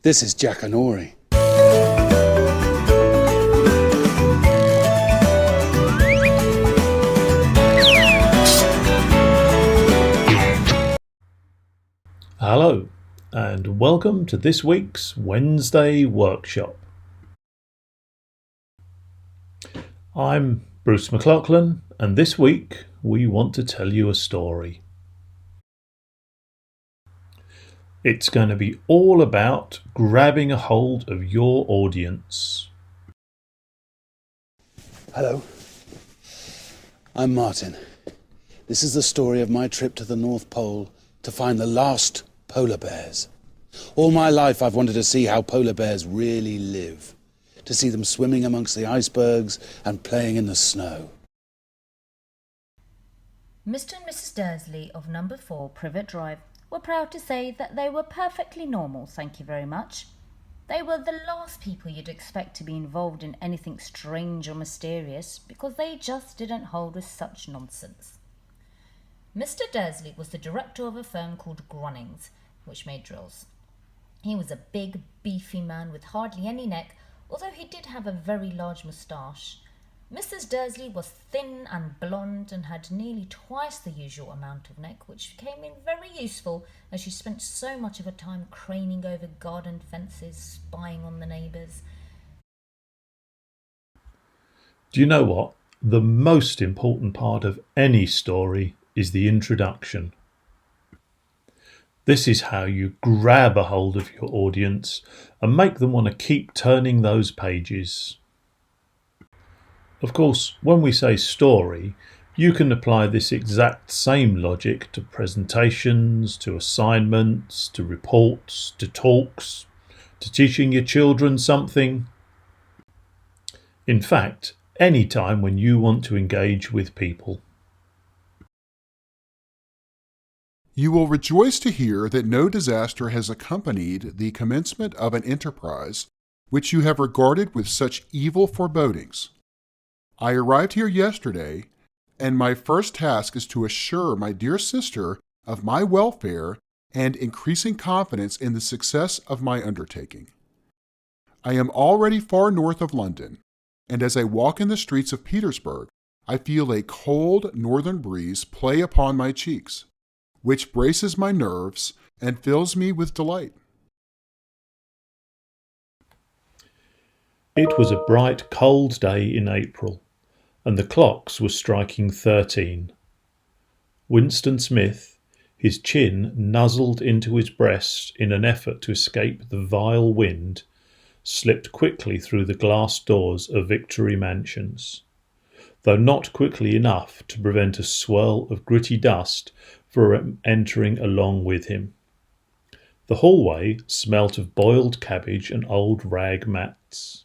This is Jackanory. Hello, and welcome to this week's Wednesday workshop. I'm Bruce McLaughlin, and this week we want to tell you a story. It's going to be all about grabbing a hold of your audience. Hello, I'm Martin. This is the story of my trip to the North Pole to find the last polar bears. All my life I've wanted to see how polar bears really live, to see them swimming amongst the icebergs and playing in the snow. Mr. and Mrs. Dursley of number 4 Privet Drive were proud to say that they were perfectly normal, thank you very much. They were the last people you'd expect to be involved in anything strange or mysterious, because they just didn't hold with such nonsense. Mr. Dursley was the director of a firm called Grunnings, which made drills. He was a big, beefy man with hardly any neck, although he did have a very large moustache. Mrs. Dursley was thin and blonde and had nearly twice the usual amount of neck, which came in very useful as she spent so much of her time craning over garden fences, spying on the neighbours. Do you know what? The most important part of any story is the introduction. This is how you grab a hold of your audience and make them want to keep turning those pages. Of course, when we say story, you can apply this exact same logic to presentations, to assignments, to reports, to talks, to teaching your children something. In fact, any time when you want to engage with people. You will rejoice to hear that no disaster has accompanied the commencement of an enterprise which you have regarded with such evil forebodings. I arrived here yesterday, and my first task is to assure my dear sister of my welfare and increasing confidence in the success of my undertaking. I am already far north of London, and as I walk in the streets of Petersburg, I feel a cold northern breeze play upon my cheeks, which braces my nerves and fills me with delight. It was a bright, cold day in April, and the clocks were striking 13. Winston Smith, his chin nuzzled into his breast in an effort to escape the vile wind, slipped quickly through the glass doors of Victory Mansions, though not quickly enough to prevent a swirl of gritty dust from entering along with him. The hallway smelt of boiled cabbage and old rag mats.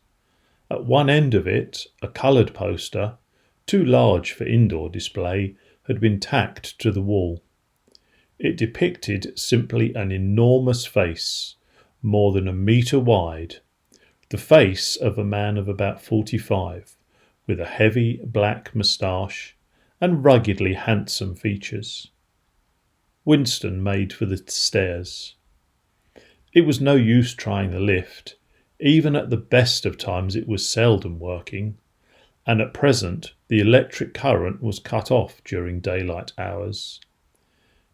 At one end of it, a coloured poster, too large for indoor display, had been tacked to the wall. It depicted simply an enormous face, more than a metre wide, the face of a man of about 45, with a heavy black moustache and ruggedly handsome features. Winston made for the stairs. It was no use trying the lift. Even at the best of times it was seldom working, and at present the electric current was cut off during daylight hours.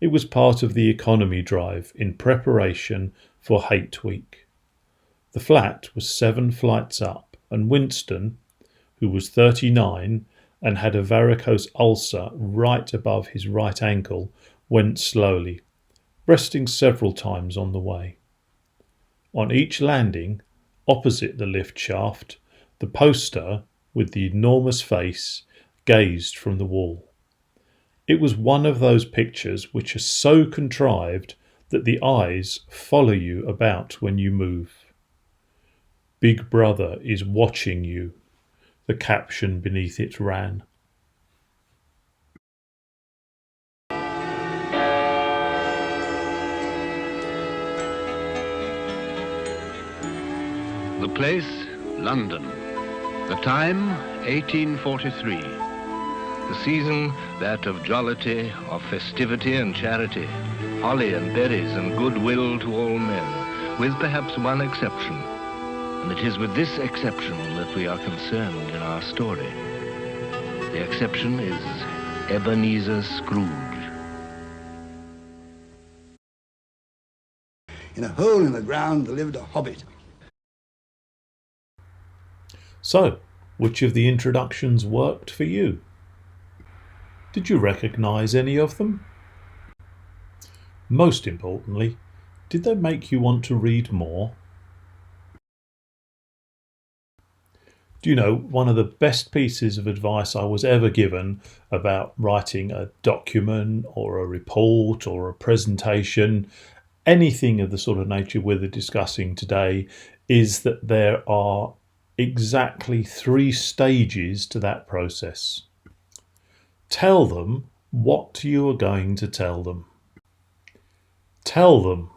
It was part of the economy drive in preparation for Hate Week. The flat was 7 flights up, and Winston, who was 39 and had a varicose ulcer right above his right ankle, went slowly, resting several times on the way. On each landing, opposite the lift shaft, the poster with the enormous face gazed from the wall. It was one of those pictures which are so contrived that the eyes follow you about when you move. Big Brother is watching you, the caption beneath it ran. The place, London. The time, 1843. The season, that of jollity, of festivity and charity, holly and berries and goodwill to all men. with perhaps one exception. And it is with this exception that we are concerned in our story. The exception is Ebenezer Scrooge. In a hole in the ground there lived a hobbit. So, which of the introductions worked for you? Did you recognise any of them? Most importantly, did they make you want to read more? Do you know, one of the best pieces of advice I was ever given about writing a document or a report or a presentation, anything of the sort of nature we're discussing today, is that there are exactly 3 stages to that process. Tell them what you are going to tell them. Tell them.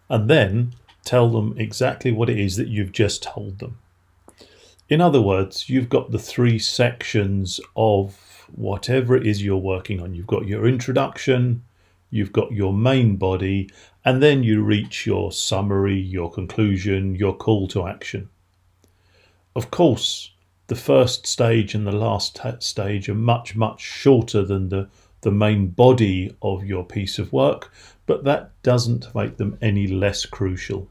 And then tell them exactly what it is that you've just told them. In other words, you've got the 3 sections of whatever it is you're working on. You've got your introduction, you've got your main body, and then you reach your summary, your conclusion, your call to action. Of course, the first stage and the last stage are much, much shorter than the main body of your piece of work, but that doesn't make them any less crucial.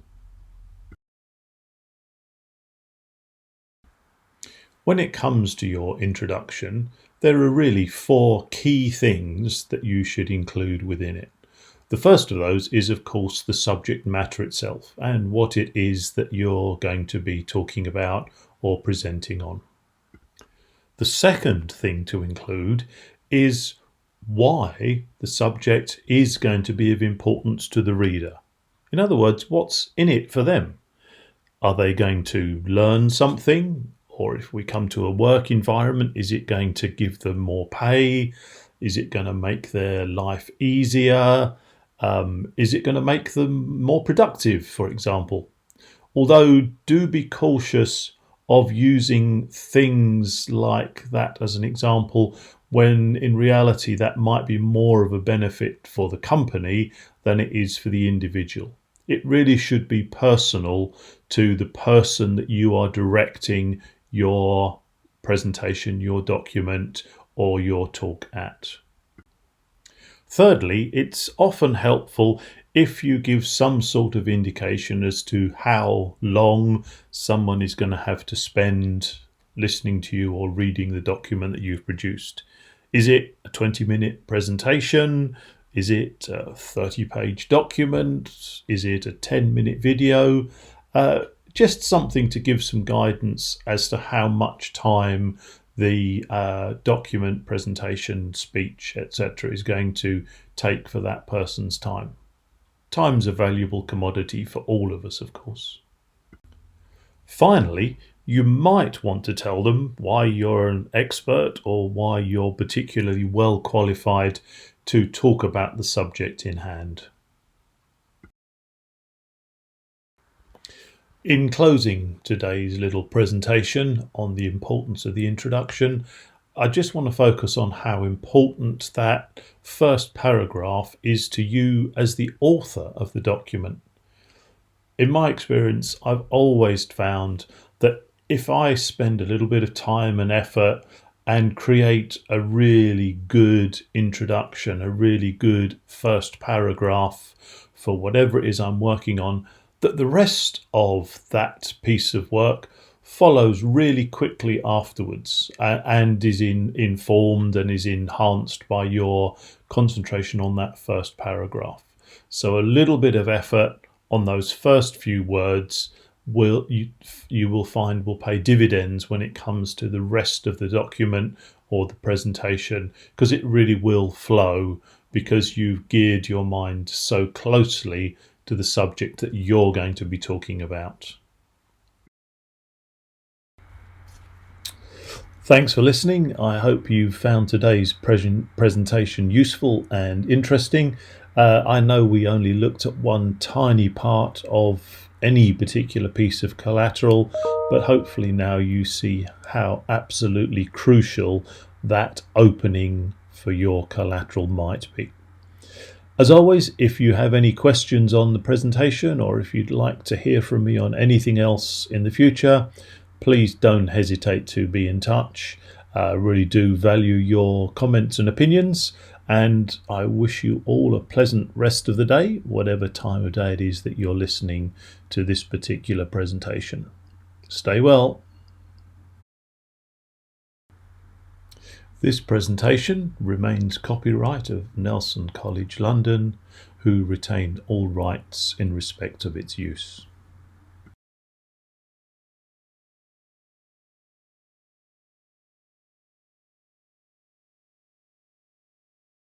When it comes to your introduction, there are really 4 key things that you should include within it. The first of those is, of course, the subject matter itself and what it is that you're going to be talking about or presenting on. The second thing to include is why the subject is going to be of importance to the reader. In other words, what's in it for them? Are they going to learn something? Or if we come to a work environment, is it going to give them more pay? Is it going to make their life easier? Is it going to make them more productive, for example? Although do be cautious of using things like that as an example, when in reality that might be more of a benefit for the company than it is for the individual. It really should be personal to the person that you are directing your presentation, your document, or your talk at. Thirdly, it's often helpful if you give some sort of indication as to how long someone is going to have to spend listening to you or reading the document that you've produced. Is it a 20-minute presentation? Is it a 30-page document? Is it a 10-minute video? Just something to give some guidance as to how much time the document, presentation, speech, etc. is going to take for that person's time. Time's a valuable commodity for all of us, of course. Finally, you might want to tell them why you're an expert or why you're particularly well qualified to talk about the subject in hand. In closing today's little presentation on the importance of the introduction, I just want to focus on how important that first paragraph is to you as the author of the document. In my experience, I've always found that if I spend a little bit of time and effort and create a really good introduction, a really good first paragraph for whatever it is I'm working on, that the rest of that piece of work follows really quickly afterwards and is informed and is enhanced by your concentration on that first paragraph. So a little bit of effort on those first few words you will find will pay dividends when it comes to the rest of the document or the presentation, because it really will flow because you've geared your mind so closely to the subject that you're going to be talking about. Thanks for listening. I hope you found today's presentation useful and interesting. I know we only looked at one tiny part of any particular piece of collateral, but hopefully now you see how absolutely crucial that opening for your collateral might be. As always, if you have any questions on the presentation, or if you'd like to hear from me on anything else in the future, please don't hesitate to be in touch. I really do value your comments and opinions, and I wish you all a pleasant rest of the day, whatever time of day it is that you're listening to this particular presentation. Stay well. This presentation remains copyright of Nelson College London, who retain all rights in respect of its use.